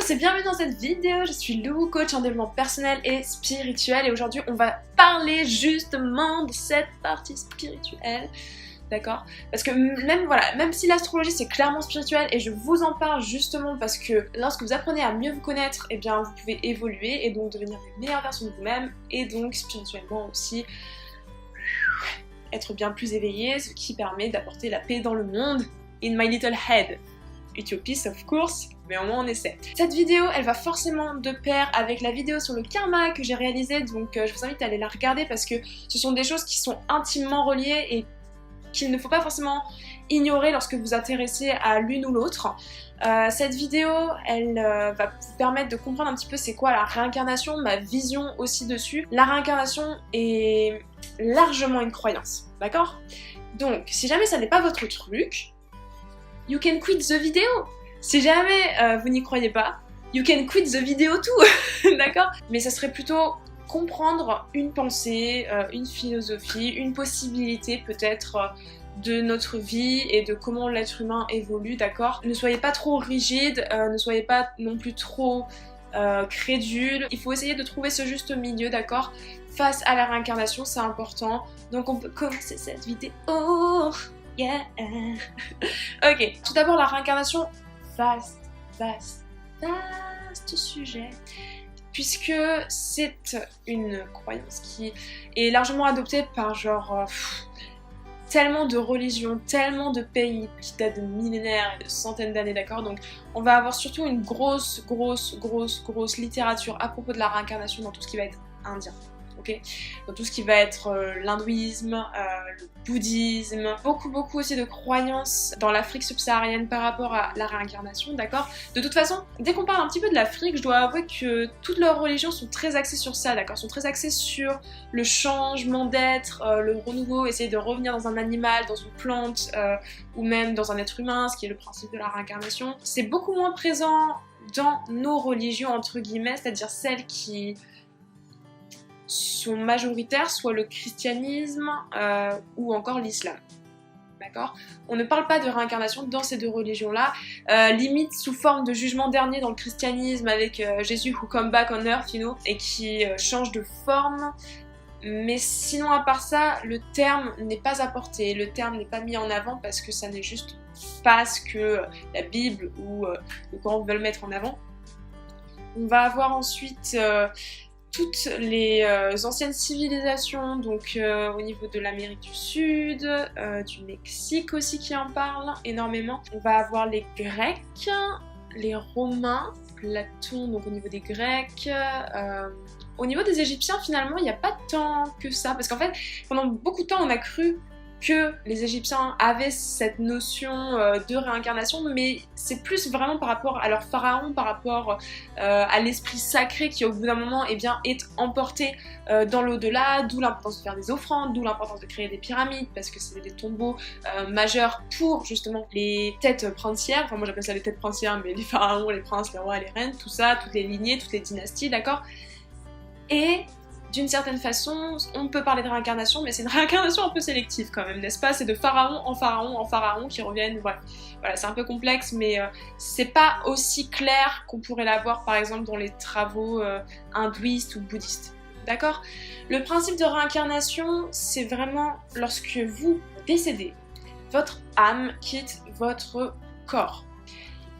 tous et bienvenue dans cette vidéo, je suis Lou, coach en développement personnel et spirituel et aujourd'hui on va parler justement de cette partie spirituelle, d'accord? Parce que même si l'astrologie c'est clairement spirituel et je vous en parle justement parce que lorsque vous apprenez à mieux vous connaître, eh bien vous pouvez évoluer et donc devenir des meilleures versions de vous-même et donc spirituellement aussi être bien plus éveillé, ce qui permet d'apporter la paix dans le monde. In my little head. Utopie, of course, mais au moins on essaie. Cette vidéo, elle va forcément de pair avec la vidéo sur le karma que j'ai réalisée, donc je vous invite à aller la regarder parce que ce sont des choses qui sont intimement reliées et qu'il ne faut pas forcément ignorer lorsque vous vous intéressez à l'une ou l'autre. Cette vidéo, elle va vous permettre de comprendre un petit peu c'est quoi la réincarnation, ma vision aussi dessus. La réincarnation est largement une croyance, d'accord? Donc, si jamais ça n'est pas votre truc, you can quit the video. Si jamais vous n'y croyez pas, you can quit the video too, d'accord? Mais ça serait plutôt comprendre une pensée, une philosophie, une possibilité peut-être de notre vie et de comment l'être humain évolue, d'accord? Ne soyez pas trop rigide, ne soyez pas non plus trop crédule. Il faut essayer de trouver ce juste milieu, d'accord? Face à la réincarnation, c'est important. Donc on peut commencer cette vidéo. Yeah. Ok, tout d'abord la réincarnation, vaste sujet, puisque c'est une croyance qui est largement adoptée par tellement de religions, tellement de pays qui datent de millénaires et de centaines d'années, d'accord? Donc on va avoir surtout une grosse littérature à propos de la réincarnation dans tout ce qui va être indien. Okay, dans tout ce qui va être l'hindouisme, le bouddhisme, beaucoup aussi de croyances dans l'Afrique subsaharienne par rapport à la réincarnation, d'accord? De toute façon, dès qu'on parle un petit peu de l'Afrique, je dois avouer que toutes leurs religions sont très axées sur ça, d'accord? Sont très axées sur le changement d'être, le renouveau, essayer de revenir dans un animal, dans une plante, ou même dans un être humain, ce qui est le principe de la réincarnation. C'est beaucoup moins présent dans nos religions, entre guillemets, c'est-à-dire celles qui sont majoritaires, soit le christianisme ou encore l'islam. D'accord? On ne parle pas de réincarnation dans ces deux religions-là, limite sous forme de jugement dernier dans le christianisme avec Jésus who come back on earth, you know, et qui change de forme. Mais sinon, à part ça, le terme n'est pas apporté, le terme n'est pas mis en avant parce que ça n'est juste pas ce que la Bible ou le Coran veulent mettre en avant. On va avoir ensuite toutes les anciennes civilisations, donc au niveau de l'Amérique du Sud, du Mexique aussi qui en parlent énormément. On va avoir les Grecs, les Romains, Platon, donc au niveau des Grecs. Au niveau des Égyptiens, finalement, il n'y a pas tant que ça, parce qu'en fait, pendant beaucoup de temps, on a cru que les Égyptiens avaient cette notion de réincarnation, mais c'est plus vraiment par rapport à leur pharaon, par rapport à l'esprit sacré qui au bout d'un moment est emporté dans l'au-delà, d'où l'importance de faire des offrandes, d'où l'importance de créer des pyramides, parce que c'est des tombeaux majeurs pour justement les têtes princières, enfin moi j'appelle ça les têtes princières, mais les pharaons, les princes, les rois, les reines, tout ça, toutes les lignées, toutes les dynasties, d'accord? Et d'une certaine façon, on peut parler de réincarnation, mais c'est une réincarnation un peu sélective quand même, n'est-ce pas? C'est de pharaon en pharaon qui reviennent, voilà, c'est un peu complexe, mais c'est pas aussi clair qu'on pourrait l'avoir par exemple dans les travaux hindouistes ou bouddhistes, d'accord? Le principe de réincarnation, c'est vraiment lorsque vous décédez, votre âme quitte votre corps.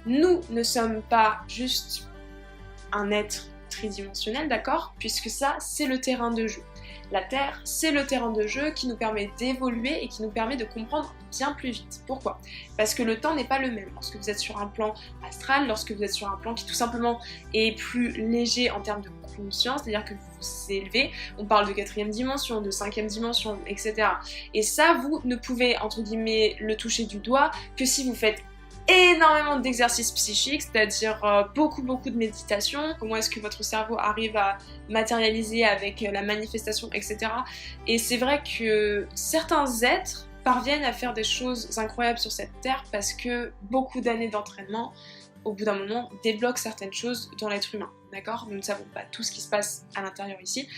Nous ne sommes pas juste un être tridimensionnel, d'accord? Puisque ça, c'est le terrain de jeu. La Terre, c'est le terrain de jeu qui nous permet d'évoluer et qui nous permet de comprendre bien plus vite. Pourquoi? Parce que le temps n'est pas le même. Lorsque vous êtes sur un plan astral, lorsque vous êtes sur un plan qui tout simplement est plus léger en termes de conscience, c'est-à-dire que vous vous élevez, on parle de 4e dimension, de 5e dimension, etc. Et ça, vous ne pouvez, entre guillemets, le toucher du doigt que si vous faites énormément d'exercices psychiques, c'est-à-dire beaucoup de méditation, comment est-ce que votre cerveau arrive à matérialiser avec la manifestation, etc. Et c'est vrai que certains êtres parviennent à faire des choses incroyables sur cette terre parce que beaucoup d'années d'entraînement au bout d'un moment, débloque certaines choses dans l'être humain, d'accord? Nous ne savons pas tout ce qui se passe à l'intérieur ici,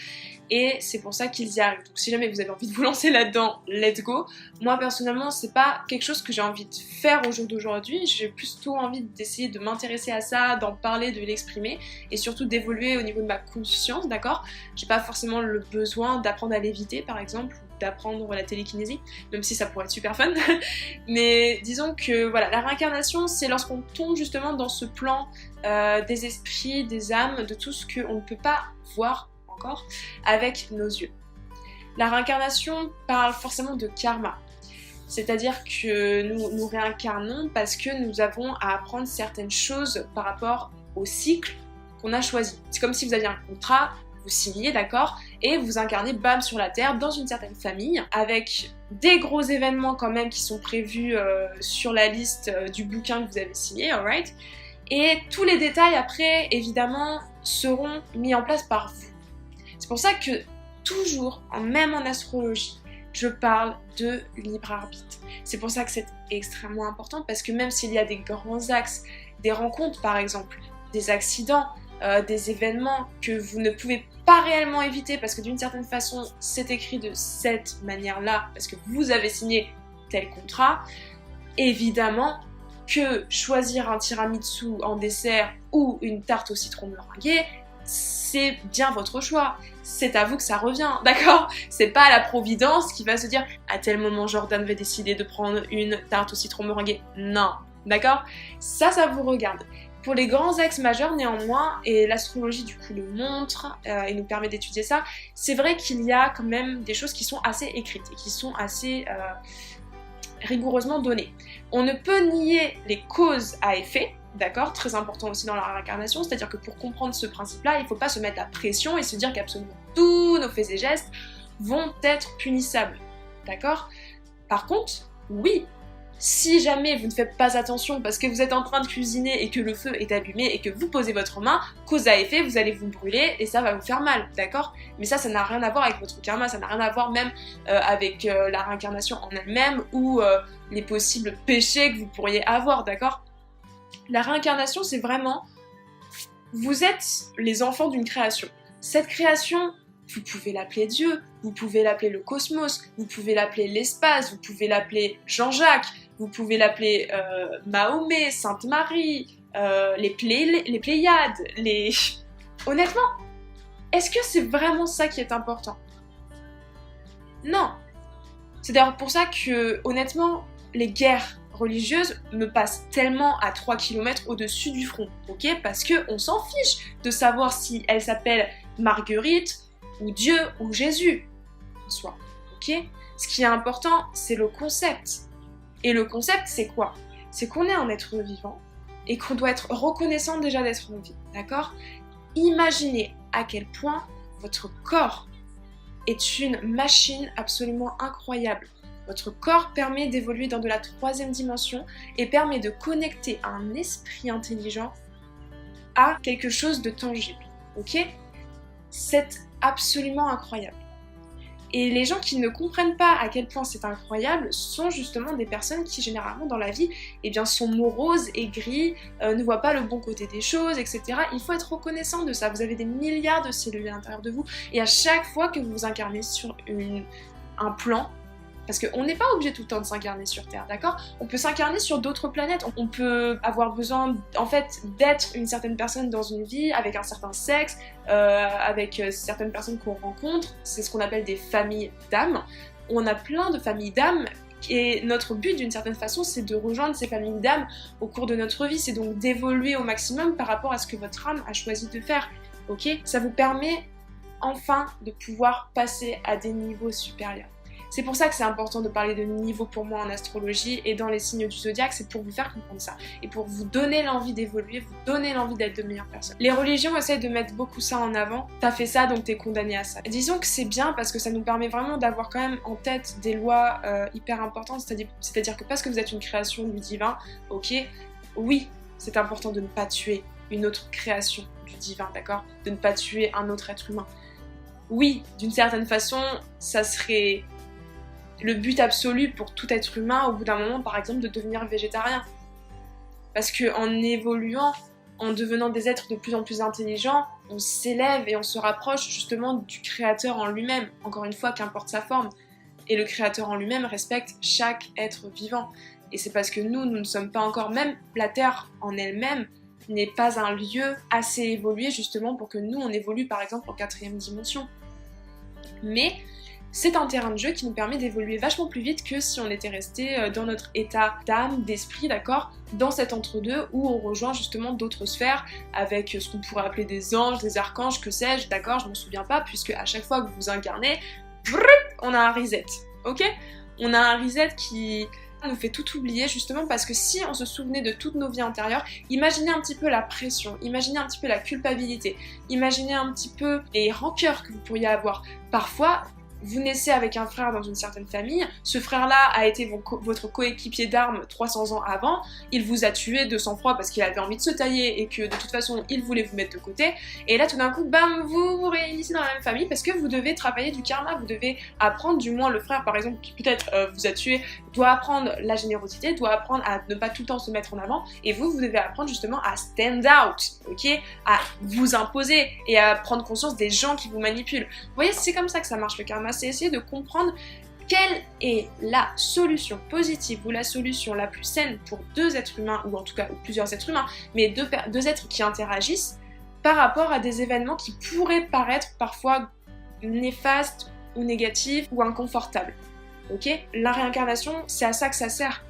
et c'est pour ça qu'ils y arrivent. Donc si jamais vous avez envie de vous lancer là-dedans, let's go. Moi personnellement, c'est pas quelque chose que j'ai envie de faire au jour d'aujourd'hui, j'ai plutôt envie d'essayer de m'intéresser à ça, d'en parler, de l'exprimer, et surtout d'évoluer au niveau de ma conscience, d'accord? J'ai pas forcément le besoin d'apprendre à léviter par exemple, ou d'apprendre la télékinésie, même si ça pourrait être super fun, mais disons que voilà, la réincarnation, c'est lorsqu'on tombe justement dans ce plan des esprits, des âmes, de tout ce qu'on ne peut pas voir encore avec nos yeux. La réincarnation parle forcément de karma, c'est-à-dire que nous réincarnons parce que nous avons à apprendre certaines choses par rapport au cycle qu'on a choisi. C'est comme si vous aviez un contrat, vous signez, d'accord, et vous incarnez bam sur la Terre dans une certaine famille avec des gros événements quand même qui sont prévus sur la liste du bouquin que vous avez signé, alright, et tous les détails après évidemment seront mis en place par vous. C'est pour ça que toujours, même en astrologie, je parle de libre arbitre. C'est pour ça que c'est extrêmement important parce que même s'il y a des grands axes, des rencontres par exemple, des accidents, des événements que vous ne pouvez pas réellement éviter parce que d'une certaine façon c'est écrit de cette manière-là parce que vous avez signé tel contrat, évidemment que choisir un tiramisu en dessert ou une tarte au citron meringuée, c'est bien votre choix. C'est à vous que ça revient, d'accord? C'est pas la providence qui va se dire à tel moment Jordan va décider de prendre une tarte au citron meringuée. Non, d'accord? Ça vous regarde. Pour les grands axes majeurs néanmoins, et l'astrologie du coup le montre et nous permet d'étudier ça, c'est vrai qu'il y a quand même des choses qui sont assez écrites et qui sont assez rigoureusement données. On ne peut nier les causes à effet, d'accord, très important aussi dans la réincarnation, c'est-à-dire que pour comprendre ce principe-là, il ne faut pas se mettre la pression et se dire qu'absolument tous nos faits et gestes vont être punissables, d'accord? Par contre, oui, si jamais vous ne faites pas attention parce que vous êtes en train de cuisiner et que le feu est allumé et que vous posez votre main, cause à effet, vous allez vous brûler et ça va vous faire mal, d'accord? Mais ça n'a rien à voir avec votre karma, ça n'a rien à voir même avec la réincarnation en elle-même ou les possibles péchés que vous pourriez avoir, d'accord? La réincarnation, c'est vraiment, vous êtes les enfants d'une création. Cette création, vous pouvez l'appeler Dieu, vous pouvez l'appeler le cosmos, vous pouvez l'appeler l'espace, vous pouvez l'appeler Jean-Jacques, vous pouvez l'appeler Mahomet, Sainte Marie, les Pléiades, les... Honnêtement, est-ce que c'est vraiment ça qui est important? Non. C'est d'ailleurs pour ça que, honnêtement, les guerres religieuses me passent tellement à 3 km au-dessus du front, ok? Parce qu'on s'en fiche de savoir si elle s'appelle Marguerite, ou Dieu, ou Jésus, en soi, ok? Ce qui est important, c'est le concept. Et le concept, c'est quoi? C'est qu'on est un être vivant, et qu'on doit être reconnaissant déjà d'être en vie, d'accord? Imaginez à quel point votre corps est une machine absolument incroyable. Votre corps permet d'évoluer dans de la 3e dimension et permet de connecter un esprit intelligent à quelque chose de tangible, ok? C'est absolument incroyable. Et les gens qui ne comprennent pas à quel point c'est incroyable sont justement des personnes qui généralement dans la vie eh bien, sont moroses, aigries, ne voient pas le bon côté des choses, etc. Il faut être reconnaissant de ça. Vous avez des milliards de cellules à l'intérieur de vous et à chaque fois que vous vous incarnez sur un plan, parce qu'on n'est pas obligé tout le temps de s'incarner sur Terre, d'accord? On peut s'incarner sur d'autres planètes, on peut avoir besoin en fait d'être une certaine personne dans une vie, avec un certain sexe, avec certaines personnes qu'on rencontre, c'est ce qu'on appelle des familles d'âmes. On a plein de familles d'âmes et notre but d'une certaine façon c'est de rejoindre ces familles d'âmes au cours de notre vie, c'est donc d'évoluer au maximum par rapport à ce que votre âme a choisi de faire, ok? Ça vous permet enfin de pouvoir passer à des niveaux supérieurs. C'est pour ça que c'est important de parler de niveau pour moi en astrologie et dans les signes du zodiaque, c'est pour vous faire comprendre ça et pour vous donner l'envie d'évoluer, vous donner l'envie d'être de meilleures personnes. Les religions essayent de mettre beaucoup ça en avant, t'as fait ça donc t'es condamné à ça. Disons que c'est bien parce que ça nous permet vraiment d'avoir quand même en tête des lois hyper importantes, c'est-à-dire que parce que vous êtes une création du divin, ok, oui, c'est important de ne pas tuer une autre création du divin, d'accord? De ne pas tuer un autre être humain. Oui, d'une certaine façon, ça serait le but absolu pour tout être humain au bout d'un moment par exemple de devenir végétarien. Parce qu'en évoluant, en devenant des êtres de plus en plus intelligents, on s'élève et on se rapproche justement du créateur en lui-même, encore une fois, qu'importe sa forme. Et le créateur en lui-même respecte chaque être vivant. Et c'est parce que nous ne sommes pas encore, même la Terre en elle-même n'est pas un lieu assez évolué justement pour que nous on évolue par exemple en 4e dimension. Mais c'est un terrain de jeu qui nous permet d'évoluer vachement plus vite que si on était resté dans notre état d'âme, d'esprit, d'accord, dans cet entre-deux où on rejoint justement d'autres sphères avec ce qu'on pourrait appeler des anges, des archanges, que sais-je, d'accord, je m'en souviens pas, puisque à chaque fois que vous vous incarnez, on a un reset, ok? On a un reset qui nous fait tout oublier justement parce que si on se souvenait de toutes nos vies antérieures, imaginez un petit peu la pression, imaginez un petit peu la culpabilité, imaginez un petit peu les rancœurs que vous pourriez avoir. Parfois, vous naissez avec un frère dans une certaine famille, ce frère-là a été votre coéquipier d'armes 300 ans avant, il vous a tué de sang-froid parce qu'il avait envie de se tailler et que de toute façon il voulait vous mettre de côté, et là tout d'un coup, bam, vous vous réunissez dans la même famille parce que vous devez travailler du karma, vous devez apprendre, du moins le frère par exemple qui peut-être vous a tué, doit apprendre la générosité, doit apprendre à ne pas tout le temps se mettre en avant, et vous devez apprendre justement à stand out, ok, à vous imposer et à prendre conscience des gens qui vous manipulent. Vous voyez, c'est comme ça que ça marche le karma, c'est essayer de comprendre quelle est la solution positive ou la solution la plus saine pour deux êtres humains, ou en tout cas plusieurs êtres humains, mais deux êtres qui interagissent par rapport à des événements qui pourraient paraître parfois néfastes ou négatifs ou inconfortables. Ok, la réincarnation, c'est à ça que ça sert.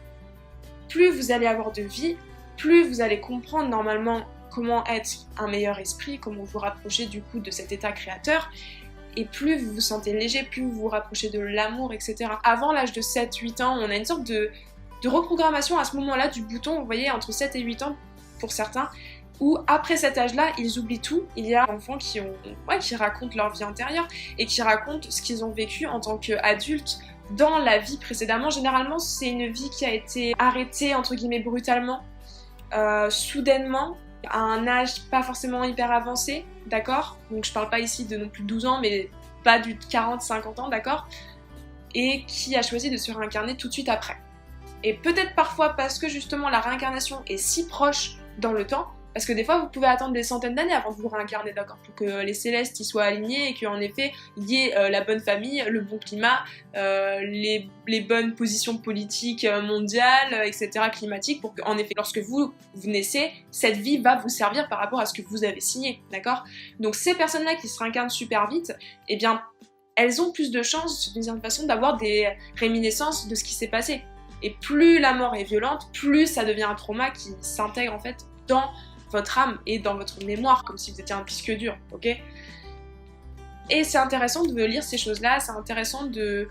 Plus vous allez avoir de vie, plus vous allez comprendre normalement comment être un meilleur esprit, comment vous rapprocher du coup de cet état créateur, et plus vous vous sentez léger, plus vous vous rapprochez de l'amour, etc. Avant l'âge de 7-8 ans, on a une sorte de reprogrammation à ce moment-là du bouton, vous voyez, entre 7 et 8 ans pour certains, où après cet âge-là, ils oublient tout. Il y a des enfants qui racontent leur vie antérieure et qui racontent ce qu'ils ont vécu en tant qu'adultes dans la vie précédemment. Généralement, c'est une vie qui a été arrêtée, entre guillemets, brutalement, soudainement, à un âge pas forcément hyper avancé, d'accord? Donc je parle pas ici de non plus 12 ans, mais pas du 40-50 ans, d'accord? Et qui a choisi de se réincarner tout de suite après. Et peut-être parfois parce que justement la réincarnation est si proche dans le temps, parce que des fois vous pouvez attendre des centaines d'années avant de vous réincarner, d'accord, pour que les célestes y soient alignés et qu'en effet il y ait la bonne famille, le bon climat, les bonnes positions politiques mondiales, etc., climatiques, pour qu'en effet lorsque vous naissez, cette vie va vous servir par rapport à ce que vous avez signé, d'accord? Donc ces personnes-là qui se réincarnent super vite, eh bien elles ont plus de chances d'une certaine façon d'avoir des réminiscences de ce qui s'est passé. Et plus la mort est violente, plus ça devient un trauma qui s'intègre en fait dans votre âme et dans votre mémoire, comme si vous étiez un disque dur, ok? Et c'est intéressant de lire ces choses-là, c'est intéressant de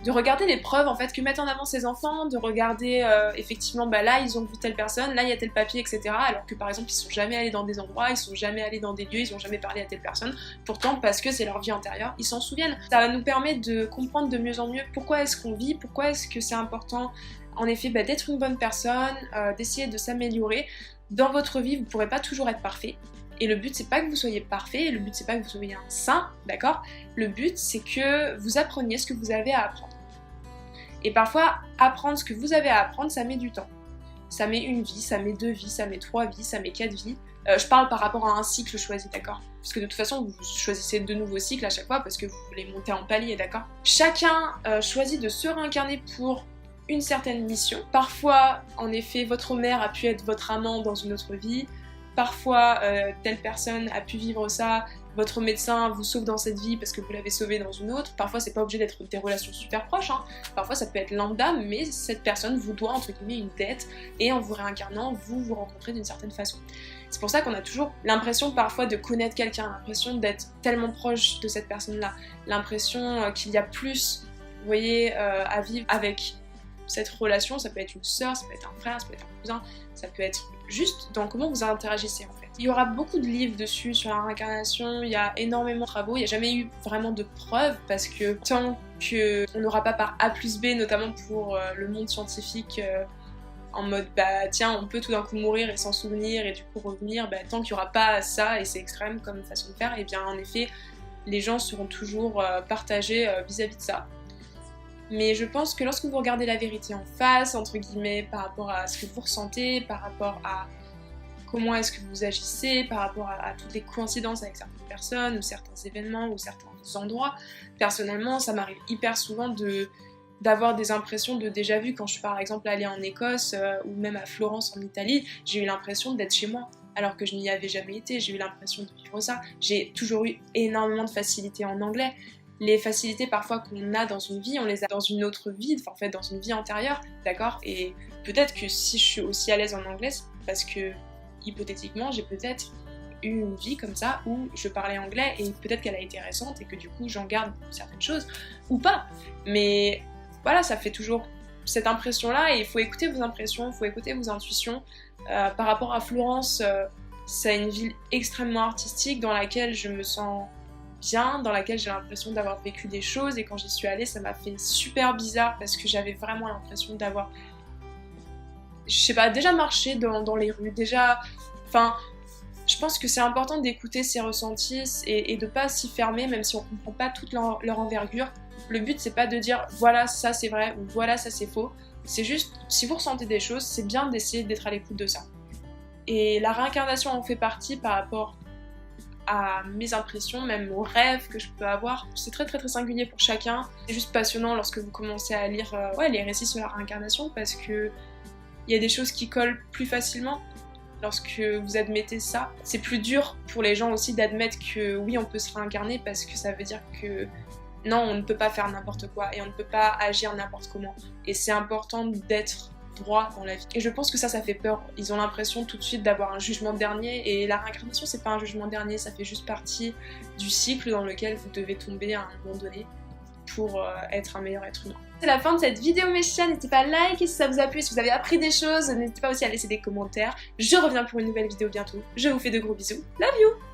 regarder les preuves en fait que mettent en avant ces enfants, de regarder effectivement, bah là ils ont vu telle personne, là il y a tel papier, etc. Alors que par exemple ils sont jamais allés dans des endroits, ils sont jamais allés dans des lieux, ils ont jamais parlé à telle personne, pourtant parce que c'est leur vie antérieure, ils s'en souviennent. Ça nous permet de comprendre de mieux en mieux pourquoi est-ce qu'on vit, pourquoi est-ce que c'est important en effet d'être une bonne personne, d'essayer de s'améliorer. Dans votre vie, vous ne pourrez pas toujours être parfait. Et le but, c'est pas que vous soyez parfait, le but, c'est pas que vous soyez un saint, d'accord? Le but, c'est que vous appreniez ce que vous avez à apprendre. Et parfois, apprendre ce que vous avez à apprendre, ça met du temps. Ça met une vie, ça met 2 vies, ça met 3 vies, ça met 4 vies. Je parle par rapport à un cycle choisi, d'accord? Parce que de toute façon, vous choisissez 2 nouveaux cycles à chaque fois parce que vous voulez monter en palier, d'accord? Chacun choisit de se réincarner pour une certaine mission. Parfois, en effet, votre mère a pu être votre amant dans une autre vie. Parfois, telle personne a pu vivre ça. Votre médecin vous sauve dans cette vie parce que vous l'avez sauvé dans une autre. Parfois, c'est pas obligé d'être des relations super proches, hein. Parfois, ça peut être lambda, mais cette personne vous doit, entre guillemets, une dette. Et en vous réincarnant, vous vous rencontrez d'une certaine façon. C'est pour ça qu'on a toujours l'impression parfois de connaître quelqu'un, l'impression d'être tellement proche de cette personne-là, l'impression qu'il y a plus, vous voyez, à vivre avec cette relation. Ça peut être une sœur, ça peut être un frère, ça peut être un cousin, ça peut être juste dans comment vous interagissez en fait. Il y aura beaucoup de livres dessus sur la réincarnation, il y a énormément de travaux, il n'y a jamais eu vraiment de preuves parce que tant qu'on n'aura pas par A plus B, notamment pour le monde scientifique, en mode bah tiens on peut tout d'un coup mourir et s'en souvenir et du coup revenir, bah, tant qu'il n'y aura pas ça et c'est extrême comme façon de faire, et bien en effet les gens seront toujours partagés vis-à-vis de ça. Mais je pense que lorsque vous regardez la vérité en face, entre guillemets, par rapport à ce que vous ressentez, par rapport à comment est-ce que vous agissez, par rapport à toutes les coïncidences avec certaines personnes, ou certains événements, ou certains endroits, personnellement, ça m'arrive hyper souvent d'avoir des impressions de déjà vu. Quand je suis par exemple allée en Écosse, ou même à Florence en Italie, j'ai eu l'impression d'être chez moi, alors que je n'y avais jamais été, j'ai eu l'impression de vivre ça. J'ai toujours eu énormément de facilité en anglais. Les facilités parfois qu'on a dans une vie, on les a dans une autre vie, enfin en fait dans une vie antérieure, d'accord? Et peut-être que si je suis aussi à l'aise en anglais, c'est parce que, hypothétiquement, j'ai peut-être eu une vie comme ça où je parlais anglais et peut-être qu'elle a été récente et que du coup j'en garde certaines choses, ou pas. Mais voilà, ça fait toujours cette impression-là et il faut écouter vos impressions, il faut écouter vos intuitions. Par rapport à Florence, c'est une ville extrêmement artistique dans laquelle je me sens bien, dans laquelle j'ai l'impression d'avoir vécu des choses, et quand j'y suis allée ça m'a fait super bizarre parce que j'avais vraiment l'impression d'avoir, je sais pas, déjà marché dans les rues, déjà, enfin, je pense que c'est important d'écouter ses ressentis et de pas s'y fermer même si on comprend pas toute leur envergure. Le but c'est pas de dire voilà ça c'est vrai ou voilà ça c'est faux, c'est juste si vous ressentez des choses, c'est bien d'essayer d'être à l'écoute de ça. Et la réincarnation en fait partie par rapport à mes impressions, même aux rêves que je peux avoir. C'est très très très singulier pour chacun. C'est juste passionnant lorsque vous commencez à lire les récits sur la réincarnation parce que il y a des choses qui collent plus facilement lorsque vous admettez ça. C'est plus dur pour les gens aussi d'admettre que oui on peut se réincarner parce que ça veut dire que non on ne peut pas faire n'importe quoi et on ne peut pas agir n'importe comment. Et c'est important d'être droit dans la vie. Et je pense que ça fait peur. Ils ont l'impression tout de suite d'avoir un jugement dernier et la réincarnation c'est pas un jugement dernier, ça fait juste partie du cycle dans lequel vous devez tomber à un moment donné pour être un meilleur être humain. C'est la fin de cette vidéo mes chiens, n'hésitez pas à liker si ça vous a plu, si vous avez appris des choses, n'hésitez pas aussi à laisser des commentaires. Je reviens pour une nouvelle vidéo bientôt, je vous fais de gros bisous, love you!